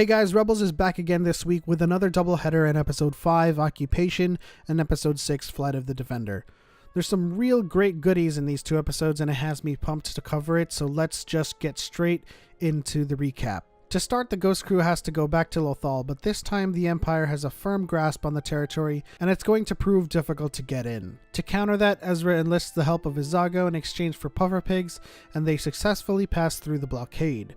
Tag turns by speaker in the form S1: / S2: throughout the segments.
S1: Hey guys, Rebels is back again this week with another doubleheader in Episode 5, Occupation, and Episode 6, Flight of the Defender. There's some real great goodies in these two episodes and it has me pumped to cover it, so let's just get straight into the recap. To start, the Ghost Crew has to go back to Lothal, but this time the Empire has a firm grasp on the territory and it's going to prove difficult to get in. To counter that, Ezra enlists the help of Izago in exchange for puffer pigs, and they successfully pass through the blockade.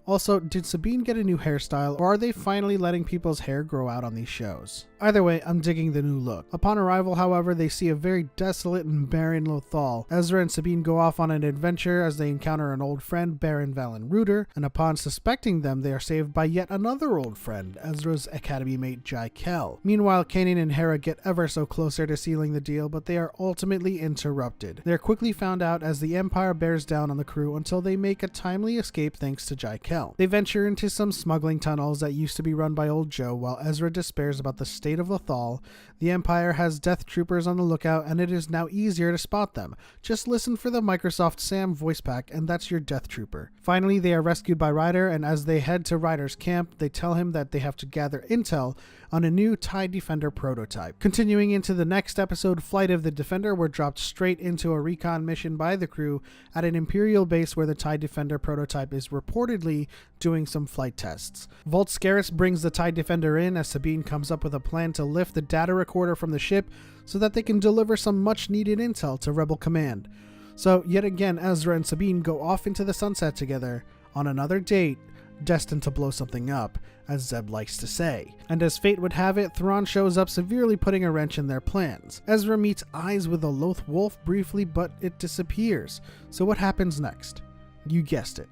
S1: Also, did Sabine get a new hairstyle, or are they finally letting people's hair grow out on these shows? Either way, I'm digging the new look. Upon arrival, however, they see a very desolate and barren Lothal. Ezra and Sabine go off on an adventure as they encounter an old friend, Baron Valen Reuter, and upon suspecting them, they are saved by yet another old friend, Ezra's academy mate, Jai Kell. Meanwhile, Kanan and Hera get ever so closer to sealing the deal, but they are ultimately interrupted. They are quickly found out as the Empire bears down on the crew until they make a timely escape thanks to Jai Kell. They venture into some smuggling tunnels that used to be run by Old Joe while Ezra despairs about the state of Lothal. The Empire has Death Troopers on the lookout and it is now easier to spot them. Just listen for the Microsoft Sam voice pack and that's your Death Trooper. Finally, they are rescued by Ryder, and as they head to Ryder's camp, they tell him that they have to gather intel on a new TIE Defender prototype. Continuing into the next episode, Flight of the Defender, we're dropped straight into a recon mission by the crew at an Imperial base where the TIE Defender prototype is reportedly doing some flight tests. Volt Scarus brings the TIE Defender in as Sabine comes up with a plan to lift the data recorder from the ship so that they can deliver some much needed intel to Rebel Command. So yet again, Ezra and Sabine go off into the sunset together on another date, destined to blow something up, as Zeb likes to say. And as fate would have it, Thrawn shows up, severely putting a wrench in their plans. Ezra meets eyes with a Loth Wolf briefly, but it disappears. So what happens next? You guessed it.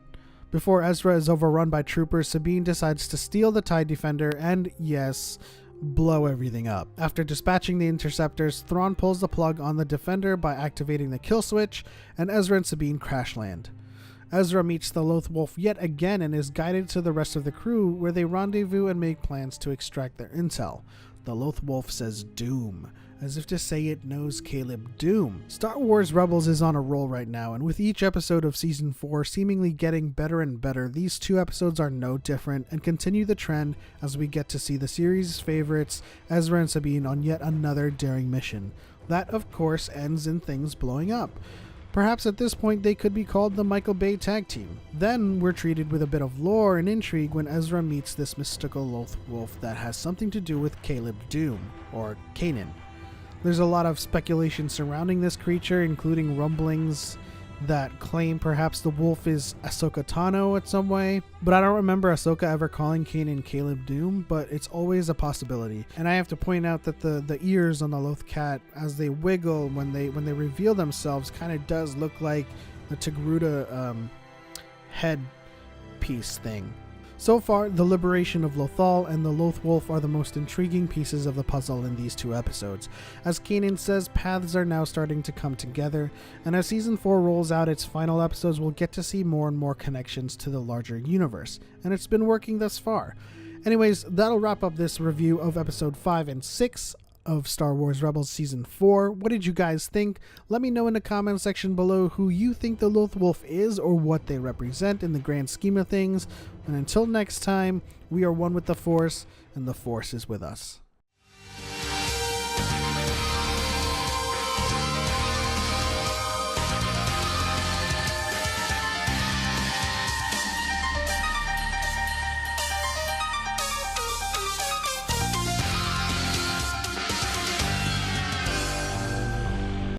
S1: Before Ezra is overrun by troopers, Sabine decides to steal the TIE Defender and, yes, blow everything up. After dispatching the interceptors, Thrawn pulls the plug on the Defender by activating the kill switch, and Ezra and Sabine crash land. Ezra meets the Loth Wolf yet again and is guided to the rest of the crew, where they rendezvous and make plans to extract their intel. The Loth Wolf says doom, as if to say it knows Caleb Doom. Star Wars Rebels is on a roll right now, and with each episode of Season 4 seemingly getting better and better, these two episodes are no different and continue the trend as we get to see the series' favorites, Ezra and Sabine, on yet another daring mission. That, of course, ends in things blowing up. Perhaps at this point they could be called the Michael Bay Tag Team. Then we're treated with a bit of lore and intrigue when Ezra meets this mystical Loth Wolf that has something to do with Caleb Doom, or Kanan. There's a lot of speculation surrounding this creature, including rumblings that claim perhaps the wolf is Ahsoka Tano in some way, but I don't remember Ahsoka ever calling Kanan Caleb Doom, but it's always a possibility. And I have to point out that the ears on the Loth cat, as they wiggle when they reveal themselves, kind of does look like the Togruta head piece thing. So far, the liberation of Lothal and the Loth Wolf are the most intriguing pieces of the puzzle in these two episodes. As Kanan says, paths are now starting to come together, and as Season 4 rolls out its final episodes, we'll get to see more and more connections to the larger universe, and it's been working thus far. Anyways, that'll wrap up this review of Episode 5 and 6 of Star Wars Rebels Season 4. What did you guys think? Let me know in the comment section below who you think the Loth Wolf is or what they represent in the grand scheme of things. And until next time, we are one with the Force, and the Force is with us.